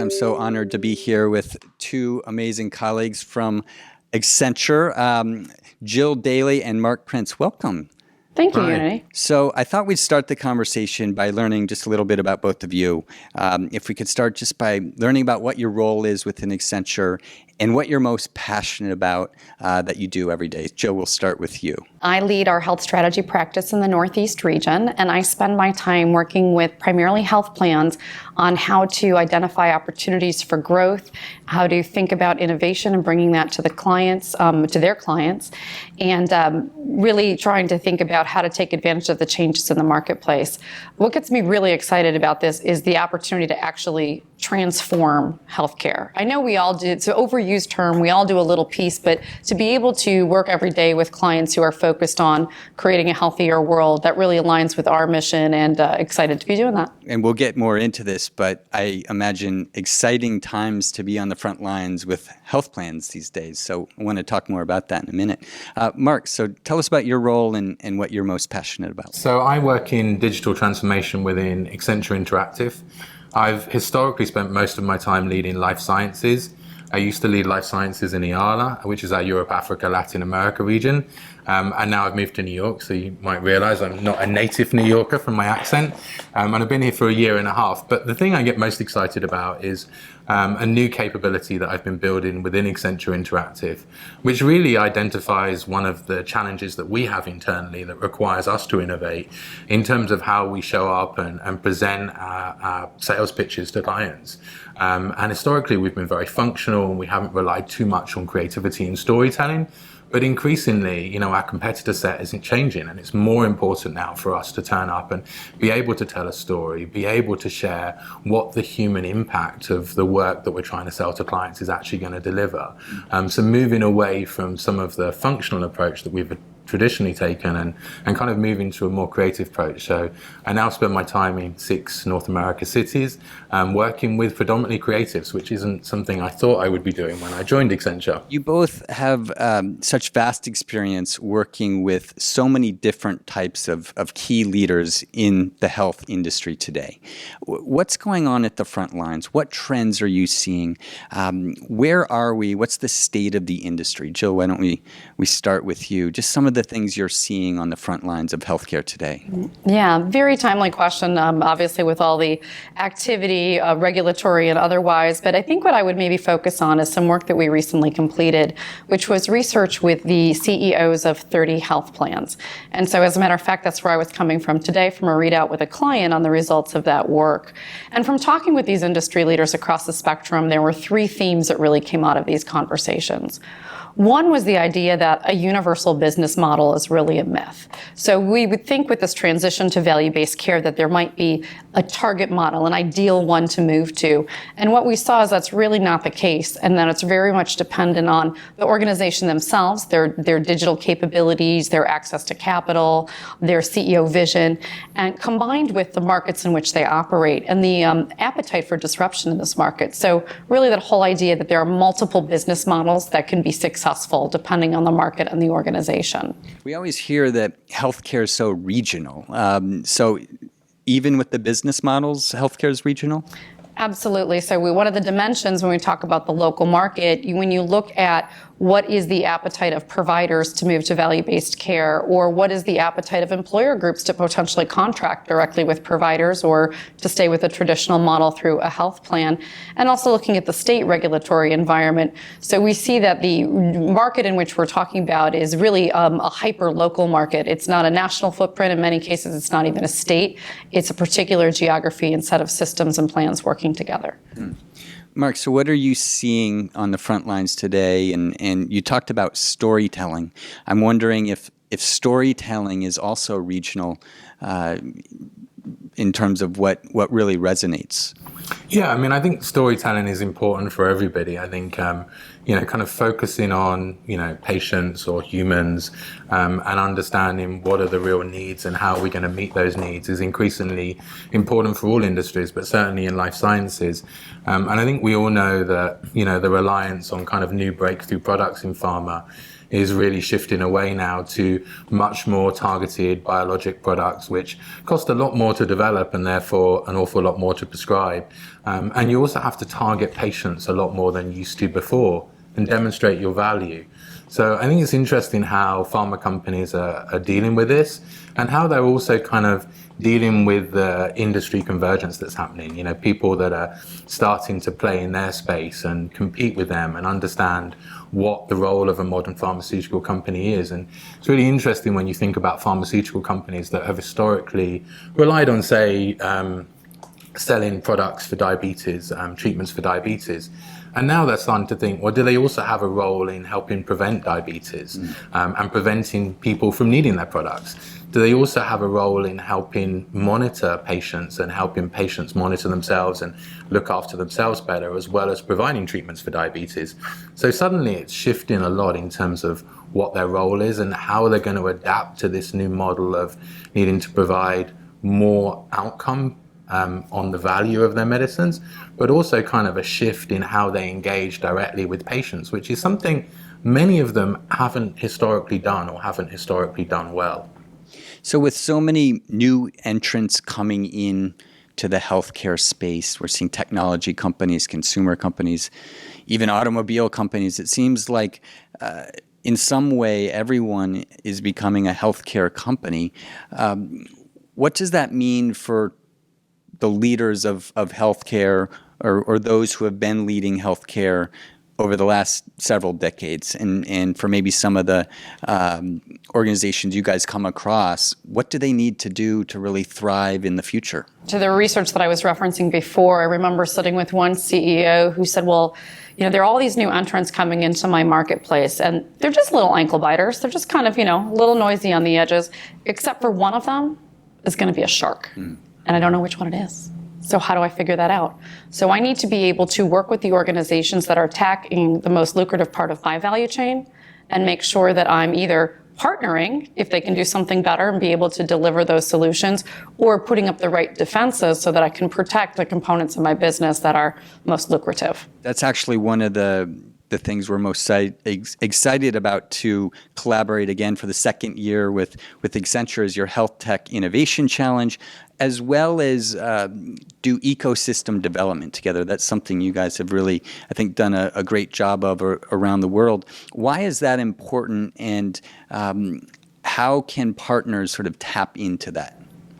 I'm so honored to be here with two amazing colleagues from Accenture, Jill Dailey and Mark Prince. Welcome. Thank you, Unity. So I thought we'd start the conversation by learning just a little bit about both of you. If we could start just by learning about what your role is within Accenture and what you're most passionate about that you do every day. Jill, we'll start with you. I lead our health strategy practice in the Northeast region, and I spend my time working with primarily health plans on how to identify opportunities for growth, how to think about innovation and bringing that to the clients, to their clients, and really trying to think about how to take advantage of the changes in the marketplace. What gets me really excited about this is the opportunity to actually transform healthcare. I know we all do, it's an overused term, we all do a little piece, but to be able to work every day with clients who are focused on creating a healthier world, that really aligns with our mission, and excited to be doing that. And we'll get more into this, but I imagine exciting times to be on the front lines with health plans these days. So I want to talk more about that in a minute. Mark, so tell us about your role and what you're most passionate about. So I work in digital transformation within Accenture Interactive. I've historically spent most of my time leading life sciences. I used to lead life sciences in EALA, which is our Europe, Africa, Latin America region. And now I've moved to New York, so you might realize I'm not a native New Yorker from my accent. And I've been here for a year and a half. But the thing I get most excited about is a new capability that I've been building within Accenture Interactive, which really identifies one of the challenges that we have internally that requires us to innovate in terms of how we show up and present our sales pitches to clients. And historically, we've been very functional and we haven't relied too much on creativity and storytelling. But increasingly, our competitor set isn't changing, and it's more important now for us to turn up and be able to tell a story, be able to share what the human impact of the work that we're trying to sell to clients is actually going to deliver. So moving away from some of the functional approach that we've traditionally taken and kind of moving to a more creative approach. So I now spend my time in 6 North America cities working with predominantly creatives, which isn't something I thought I would be doing when I joined Accenture. You both have such vast experience working with so many different types of key leaders in the health industry today. What's going on at the front lines? What trends are you seeing? Where are we? What's the state of the industry? Jill, why don't we start with you? Just some of the things you're seeing on the front lines of healthcare today. Yeah, very timely question, obviously with all the activity, regulatory and otherwise, but I think what I would maybe focus on is some work that we recently completed, which was research with the CEOs of 30 health plans. And so as a matter of fact, that's where I was coming from today, from a readout with a client on the results of that work. And from talking with these industry leaders across the spectrum, there were 3 themes that really came out of these conversations. One was the idea that a universal business model is really a myth. So we would think with this transition to value-based care that there might be a target model, an ideal one to move to. And what we saw is that's really not the case, and that it's very much dependent on the organization themselves, their digital capabilities, their access to capital, their CEO vision, and combined with the markets in which they operate and the appetite for disruption in this market. So really that whole idea that there are multiple business models that can be successful depending on the market and the organization. We always hear that healthcare is so regional. So even with the business models, healthcare is regional? Absolutely. So one of the dimensions when we talk about the local market, when you look at what is the appetite of providers to move to value-based care, or what is the appetite of employer groups to potentially contract directly with providers or to stay with a traditional model through a health plan, and also looking at the state regulatory environment. So we see that the market in which we're talking about is really a hyper-local market. It's not a national footprint. In many cases, it's not even a state. It's a particular geography and set of systems and plans working together. Mark, so what are you seeing on the front lines today? And you talked about storytelling. I'm wondering if storytelling is also regional in terms of what really resonates. Yeah, I mean, I think storytelling is important for everybody. I think, kind of focusing on, patients or humans and understanding what are the real needs and how we're going to meet those needs is increasingly important for all industries, but certainly in life sciences. And I think we all know that, the reliance on kind of new breakthrough products in pharma is really shifting away now to much more targeted biologic products, which cost a lot more to develop and therefore an awful lot more to prescribe. And you also have to target patients a lot more than you used to before and demonstrate your value. So I think it's interesting how pharma companies are dealing with this and how they're also kind of dealing with the industry convergence that's happening. You know, people that are starting to play in their space and compete with them and understand what the role of a modern pharmaceutical company is. And it's really interesting when you think about pharmaceutical companies that have historically relied on, say, selling products for diabetes, treatments for diabetes. And now they're starting to think, well, do they also have a role in helping prevent diabetes and preventing people from needing their products? Do they also have a role in helping monitor patients and helping patients monitor themselves and look after themselves better, as well as providing treatments for diabetes? So suddenly it's shifting a lot in terms of what their role is and how they're going to adapt to this new model of needing to provide more outcome on the value of their medicines, but also kind of a shift in how they engage directly with patients, which is something many of them haven't historically done or haven't historically done well. So with so many new entrants coming in to the healthcare space, we're seeing technology companies, consumer companies, even automobile companies. It seems like in some way everyone is becoming a healthcare company. What does that mean for the leaders of healthcare or those who have been leading healthcare over the last several decades, and for maybe some of the organizations you guys come across, what do they need to do to really thrive in the future? To the research that I was referencing before, I remember sitting with one CEO who said, well, you know, there are all these new entrants coming into my marketplace, and they're just little ankle biters. They're just kind of, you know, a little noisy on the edges, except for one of them is going to be a shark. And I don't know which one it is. So how do I figure that out? So I need to be able to work with the organizations that are attacking the most lucrative part of my value chain and make sure that I'm either partnering if they can do something better and be able to deliver those solutions, or putting up the right defenses so that I can protect the components of my business that are most lucrative. That's actually one of the things we're most excited about to collaborate again for the second year with Accenture is your HealthTech Innovation Challenge, as well as do ecosystem development together. That's something you guys have really, I think, done a great job of around the world. Why is that important, and how can partners sort of tap into that?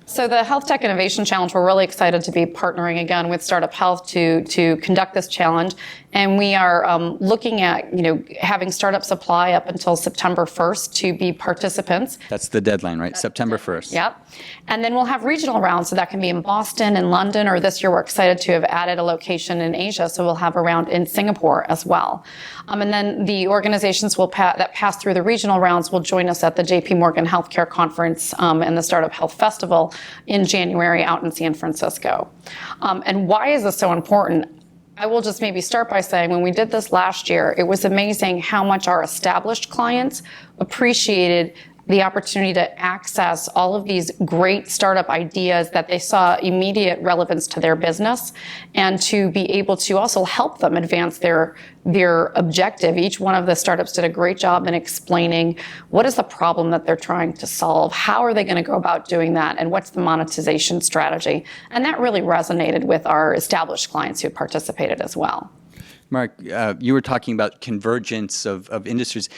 So the HealthTech Innovation Challenge, we're really excited to be partnering again with Startup Health to conduct this challenge. And we are looking at, you know, having startups apply up until September 1st to be participants. That's the deadline, right? September 1st. Yep. And then we'll have regional rounds. So that can be in Boston and London, or this year we're excited to have added a location in Asia. So we'll have a round in Singapore as well. And then the organizations that pass through the regional rounds will join us at the JP Morgan Healthcare Conference and the Startup Health Festival in January out in San Francisco. And why is this so important? I will just maybe start by saying when we did this last year, it was amazing how much our established clients appreciated the opportunity to access all of these great startup ideas that they saw immediate relevance to their business, and to be able to also help them advance their objective. Each one of the startups did a great job in explaining what is the problem that they're trying to solve, how are they going to go about doing that, and what's the monetization strategy. And that really resonated with our established clients who participated as well. Mark, you were talking about convergence of industries.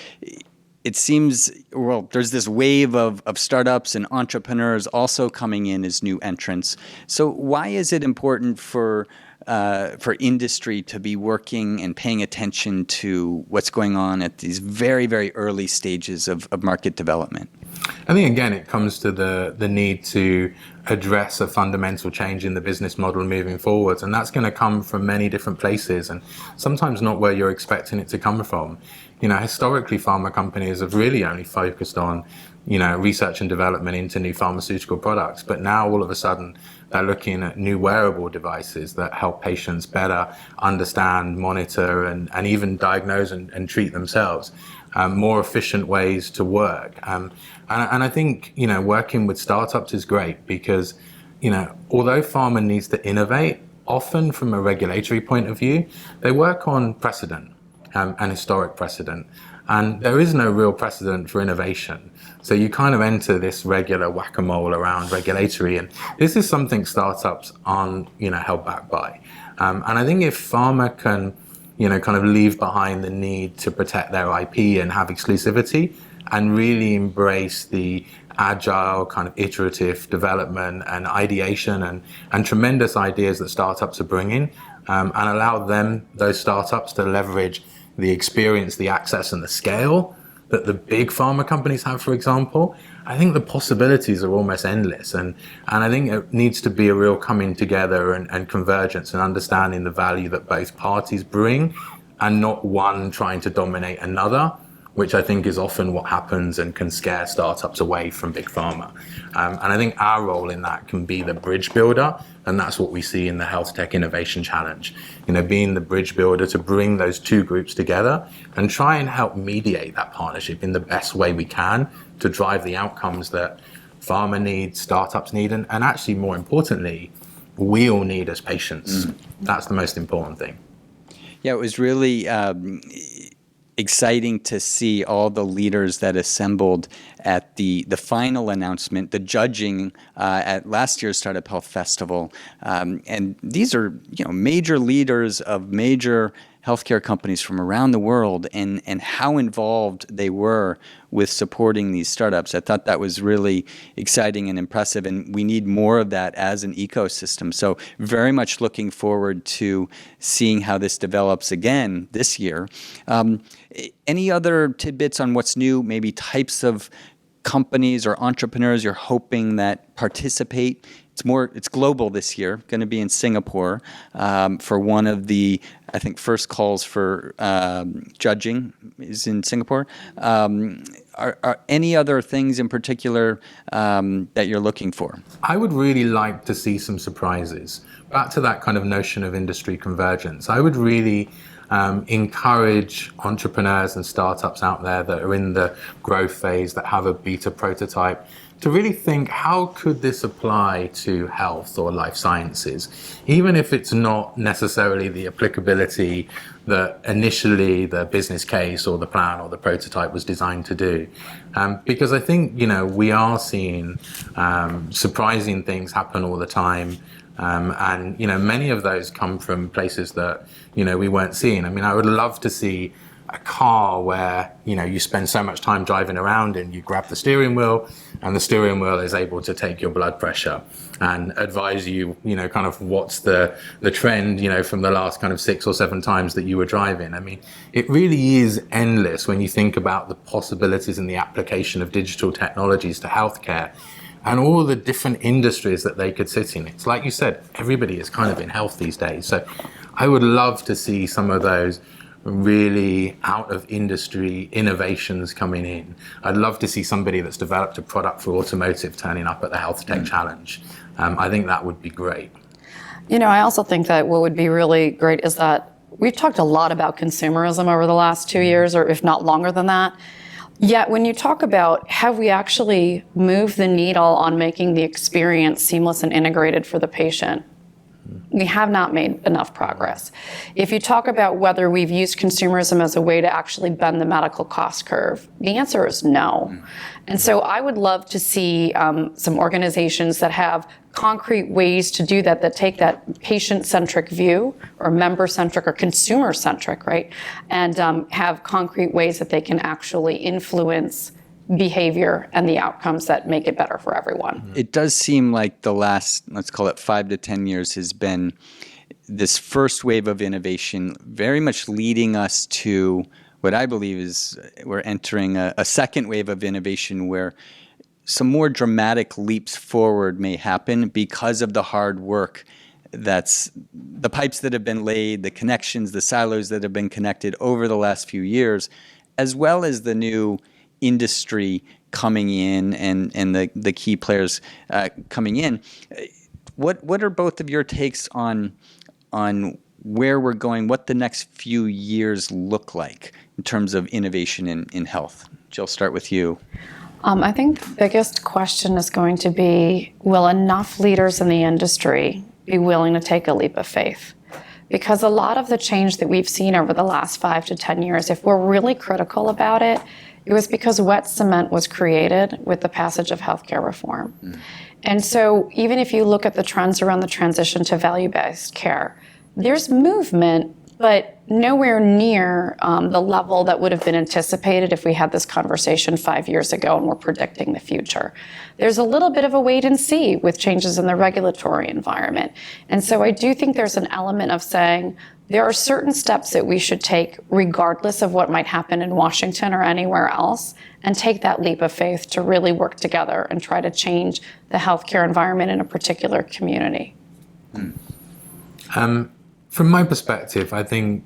It seems, well, there's this wave of startups and entrepreneurs also coming in as new entrants. So why is it important for industry to be working and paying attention to what's going on at these very, very early stages of market development? I think, again, it comes to the need to address a fundamental change in the business model moving forwards. And that's going to come from many different places, and sometimes not where you're expecting it to come from. You know, historically, pharma companies have really only focused on, you know, research and development into new pharmaceutical products. But now all of a sudden, they're looking at new wearable devices that help patients better understand, monitor, and even diagnose and treat themselves. More efficient ways to work. And I think, you know, working with startups is great because, you know, although pharma needs to innovate, often from a regulatory point of view, they work on precedent and historic precedent. And there is no real precedent for innovation. So you kind of enter this regular whack-a-mole around regulatory, and this is something startups aren't, held back by. And I think if pharma can, kind of leave behind the need to protect their IP and have exclusivity, and really embrace the agile kind of iterative development and ideation and tremendous ideas that startups are bringing, and allow those startups to leverage the experience, the access, and the scale that the big pharma companies have, for example, I think the possibilities are almost endless. And I think it needs to be a real coming together and convergence and understanding the value that both parties bring, and not one trying to dominate another, which I think is often what happens and can scare startups away from big pharma. And I think our role in that can be the bridge builder, and that's what we see in the HealthTech Innovation Challenge. Being the bridge builder to bring those two groups together and try and help mediate that partnership in the best way we can to drive the outcomes that pharma needs, startups need, and actually more importantly, we all need as patients. That's the most important thing. Yeah, it was really exciting to see all the leaders that assembled at the final announcement, the judging at last year's Startup Health Festival. And these are major leaders of major healthcare companies from around the world, and how involved they were with supporting these startups. I thought that was really exciting and impressive, and we need more of that as an ecosystem. So very much looking forward to seeing how this develops again this year. Any other tidbits on what's new, maybe types of companies or entrepreneurs you're hoping that participate? It's global this year, going to be in Singapore for one of the, I think, first calls for judging is in Singapore. Are any other things in particular that you're looking for? I would really like to see some surprises. Back to that kind of notion of industry convergence, I would really encourage entrepreneurs and startups out there that are in the growth phase, that have a beta prototype, to really think, how could this apply to health or life sciences? Even if it's not necessarily the applicability that initially the business case or the plan or the prototype was designed to do. Because I think, we are seeing surprising things happen all the time. And many of those come from places that, we weren't seeing. I mean, I would love to see a car where, you spend so much time driving around and you grab the steering wheel, and the steering wheel is able to take your blood pressure and advise you, kind of what's the trend, from the last kind of 6 or 7 times that you were driving. I mean, it really is endless when you think about the possibilities and the application of digital technologies to healthcare and all the different industries that they could sit in. It's like you said, everybody is kind of in health these days. So I would love to see some of those really out of industry innovations coming in. I'd love to see somebody that's developed a product for automotive turning up at the HealthTech Challenge. I think that would be great. I also think that what would be really great is that we've talked a lot about consumerism over the last 2 years, or if not longer than that. Yet when you talk about, have we actually moved the needle on making the experience seamless and integrated for the patient? We have not made enough progress. If you talk about whether we've used consumerism as a way to actually bend the medical cost curve, the answer is no. And so I would love to see some organizations that have concrete ways to do that, that take that patient-centric view, or member-centric or consumer-centric, right? And have concrete ways that they can actually influence behavior and the outcomes that make it better for everyone. It does seem like the last, let's call it 5 to 10 years, has been this first wave of innovation, very much leading us to what I believe is we're entering a second wave of innovation where some more dramatic leaps forward may happen because of the hard work that's the pipes that have been laid, the connections, the silos that have been connected over the last few years, as well as the new industry coming in and the key players coming in. What are both of your takes on where we're going, what the next few years look like in terms of innovation in health? Jill, start with you. I think the biggest question is going to be, will enough leaders in the industry be willing to take a leap of faith? because a lot of the change that we've seen over the last 5 to 10 years, if we're really critical about it, it was because wet cement was created with the passage of healthcare reform. And so even if you look at the trends around the transition to value-based care, there's movement, but nowhere near the level that would have been anticipated if we had this conversation 5 years ago and we're predicting the future. There's a little bit of a wait and see with changes in the regulatory environment. And so I do think there's an element of saying there are certain steps that we should take regardless of what might happen in Washington or anywhere else, and take that leap of faith to really work together and try to change the healthcare environment in a particular community. From my perspective, I think,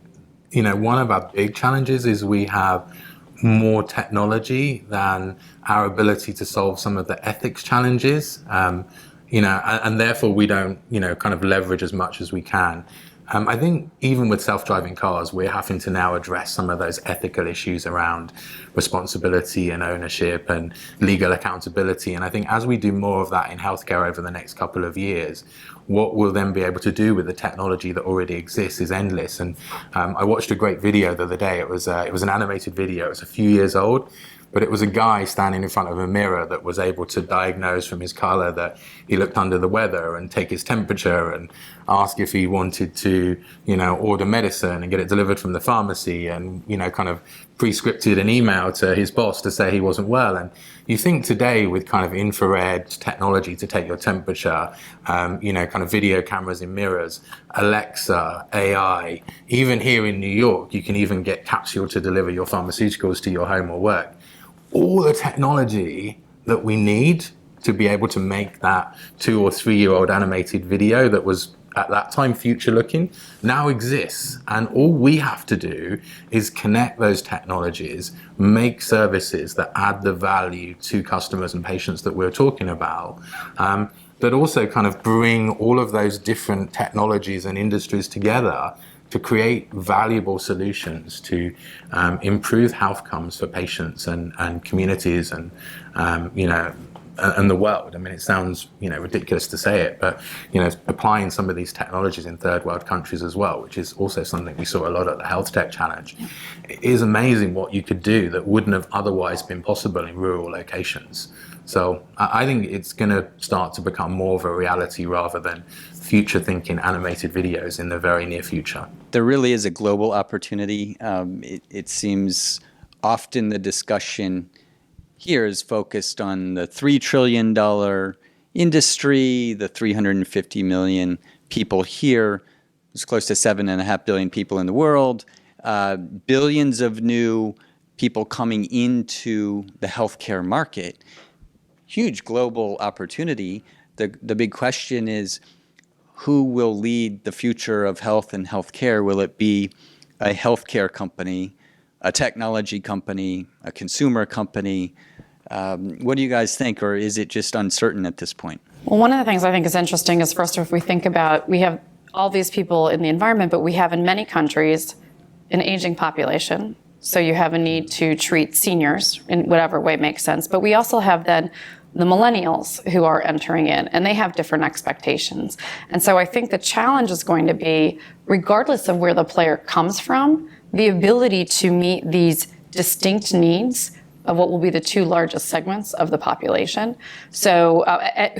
one of our big challenges is we have more technology than our ability to solve some of the ethics challenges, and therefore we don't, kind of leverage as much as we can. I think even with self-driving cars, we're having to now address some of those ethical issues around responsibility and ownership and legal accountability. And I think as we do more of that in healthcare over the next couple of years, what we'll then be able to do with the technology that already exists is endless. And I watched a great video the other day. It was an animated video. It was a few years old. But it was a guy standing in front of a mirror that was able to diagnose from his color that he looked under the weather and take his temperature and ask if he wanted to, order medicine and get it delivered from the pharmacy, and, kind of pre-scripted an email to his boss to say he wasn't well. And you think today with kind of infrared technology to take your temperature, kind of video cameras in mirrors, Alexa, AI, even here in New York, you can even get Capsule to deliver your pharmaceuticals to your home or work. All the technology that we need to be able to make that 2 or 3 year old animated video that was at that time future looking now exists. And all we have to do is connect those technologies, make services that add the value to customers and patients that we're talking about, that also kind of bring all of those different technologies and industries together to create valuable solutions to improve health outcomes for patients and communities and and the world. I mean, it sounds ridiculous to say it, but applying some of these technologies in third world countries as well, which is also something we saw a lot at the HealthTech Challenge. It is amazing what you could do that wouldn't have otherwise been possible in rural locations. So I think it's going to start to become more of a reality rather than future thinking animated videos in the very near future. There really is a global opportunity. It seems often the discussion here is focused on the $3 trillion industry, the 350 million people here. There's close to 7.5 billion people in the world, billions of new people coming into the healthcare market. Huge global opportunity. The big question is, who will lead the future of health and healthcare? Will it be a healthcare company, a technology company, a consumer company? What do you guys think, or is it just uncertain at this point? Well, one of the things I think is interesting is, first, if we think about, we have all these people in the environment, but we have in many countries an aging population. So you have a need to treat seniors in whatever way makes sense. But we also have then the millennials who are entering in, and they have different expectations. And so I think the challenge is going to be, regardless of where the player comes from, the ability to meet these distinct needs of what will be the two largest segments of the population, so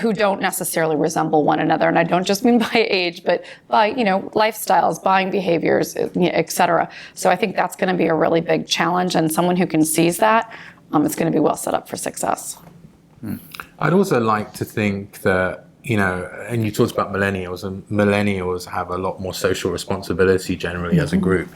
who don't necessarily resemble one another. And I don't just mean by age, but by lifestyles, buying behaviors, et cetera. So I think that's going to be a really big challenge, and someone who can seize that is going to be well set up for success. I'd also like to think that, and you talked about millennials, and millennials have a lot more social responsibility generally as a group.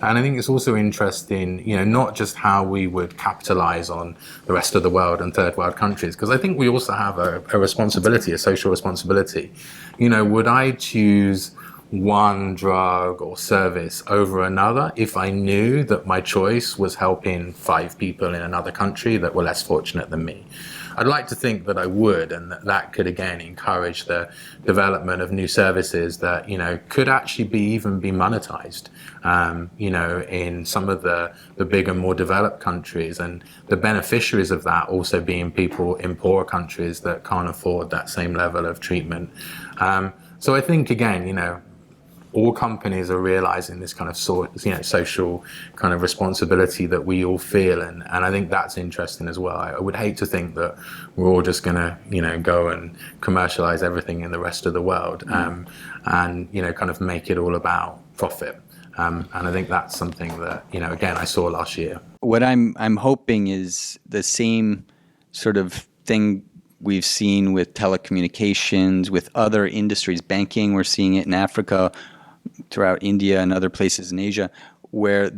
And I think it's also interesting, not just how we would capitalize on the rest of the world and third world countries, because I think we also have a responsibility, a social responsibility. Would I choose one drug or service over another if I knew that my choice was helping 5 people in another country that were less fortunate than me? I'd like to think that I would, and that could again encourage the development of new services that could actually be monetized, in some of the bigger, more developed countries, and the beneficiaries of that also being people in poorer countries that can't afford that same level of treatment. So I think again, all companies are realizing this kind of social kind of responsibility that we all feel, and I think that's interesting as well. I would hate to think that we're all just going to go and commercialize everything in the rest of the world, and kind of make it all about profit. And I think that's something that again I saw last year. What I'm hoping is the same sort of thing we've seen with telecommunications, with other industries, banking. We're seeing it in Africa, throughout India and other places in Asia, where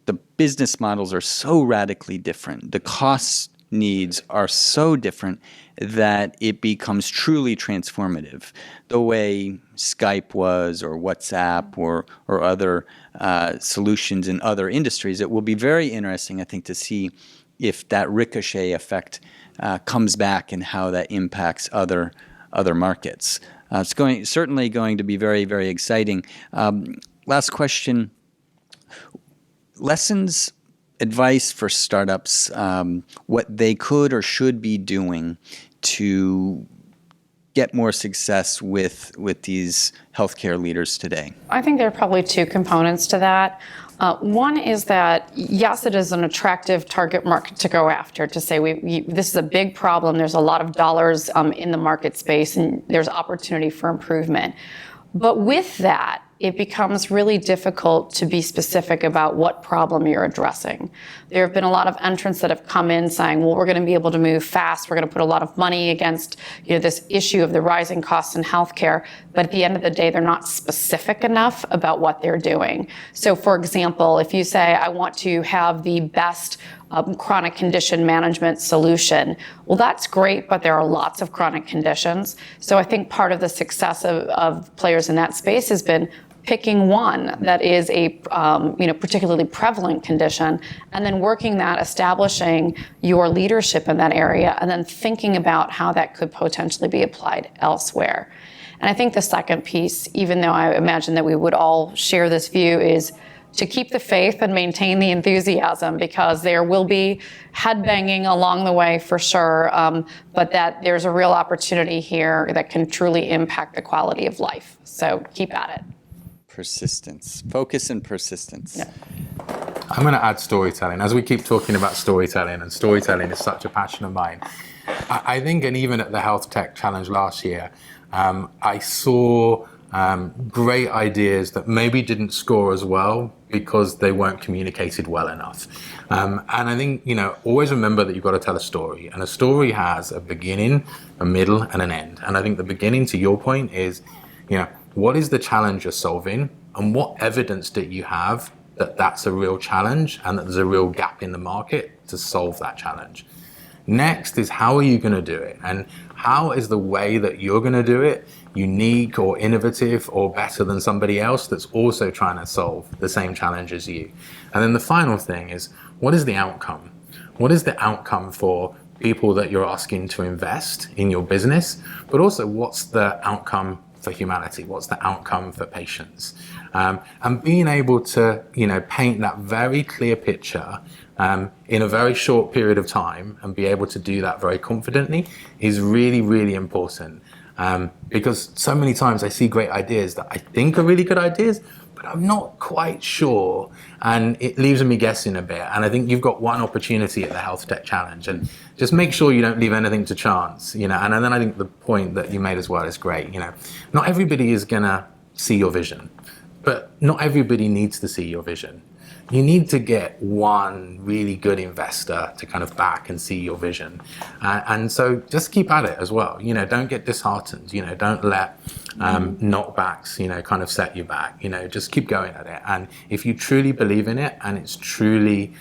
the business models are so radically different. The cost needs are so different that it becomes truly transformative. The way Skype was, or WhatsApp, or other solutions in other industries. It will be very interesting, I think, to see if that ricochet effect comes back and how that impacts other markets. It's certainly going to be very, very exciting. Last question. Lessons, advice for startups, what they could or should be doing to get more success with these healthcare leaders today? I think there are probably two components to that. One is that, yes, it is an attractive target market to go after, to say this is a big problem, there's a lot of dollars in the market space, and there's opportunity for improvement. But with that, it becomes really difficult to be specific about what problem you're addressing. There have been a lot of entrants that have come in saying, well, we're going to be able to move fast, we're going to put a lot of money against this issue of the rising costs in healthcare, but at the end of the day, they're not specific enough about what they're doing. So for example, if you say, I want to have the best chronic condition management solution. Well, that's great, but there are lots of chronic conditions. So I think part of the success of players in that space has been picking one that is a particularly prevalent condition, and then working that, establishing your leadership in that area, and then thinking about how that could potentially be applied elsewhere. And I think the second piece, even though I imagine that we would all share this view, is to keep the faith and maintain the enthusiasm, because there will be headbanging along the way for sure, but that there's a real opportunity here that can truly impact the quality of life. So keep at it. Persistence. Focus and persistence. Yeah. I'm going to add storytelling. As we keep talking about storytelling, and storytelling is such a passion of mine, I think, and even at the HealthTech Challenge last year, I saw great ideas that maybe didn't score as well because they weren't communicated well enough. And I think, always remember that you've got to tell a story. And a story has a beginning, a middle, and an end. And I think the beginning, to your point, is, what is the challenge you're solving? And what evidence do you have that that's a real challenge and that there's a real gap in the market to solve that challenge? Next is, how are you going to do it? And how is the way that you're going to do it unique or innovative or better than somebody else that's also trying to solve the same challenge as you? And then the final thing is, what is the outcome? What is the outcome for people that you're asking to invest in your business? But also, what's the outcome for humanity? What's the outcome for patients? And being able to, paint that very clear picture in a very short period of time, and be able to do that very confidently, is really, really important. Because so many times I see great ideas that I think are really good ideas, but I'm not quite sure, and it leaves me guessing a bit. And I think you've got one opportunity at the HealthTech Challenge, and just make sure you don't leave anything to chance, And then I think the point that you made as well is great. Not everybody is gonna see your vision, but not everybody needs to see your vision. You need to get one really good investor to kind of back and see your vision. And so just keep at it as well. Don't get disheartened. Don't let knockbacks, kind of set you back. Just keep going at it. And if you truly believe in it, and it's truly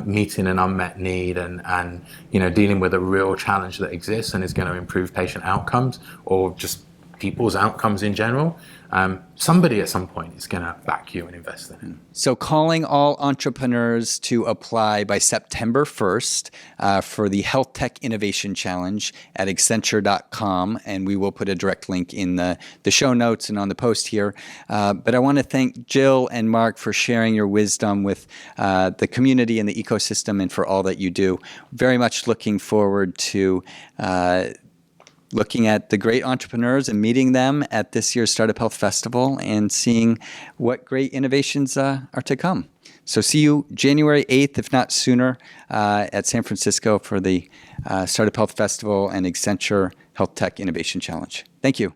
meeting an unmet need, and dealing with a real challenge that exists and is going to improve patient outcomes, or just people's outcomes in general, somebody at some point is going to back you and invest in it. So calling all entrepreneurs to apply by September 1st for the HealthTech Innovation Challenge at Accenture.com, and we will put a direct link in the show notes and on the post here. But I want to thank Jill and Mark for sharing your wisdom with the community and the ecosystem, and for all that you do. Very much looking forward to looking at the great entrepreneurs and meeting them at this year's Startup Health Festival and seeing what great innovations are to come. So see you January 8th, if not sooner, at San Francisco for the Startup Health Festival and Accenture HealthTech Innovation Challenge. Thank you.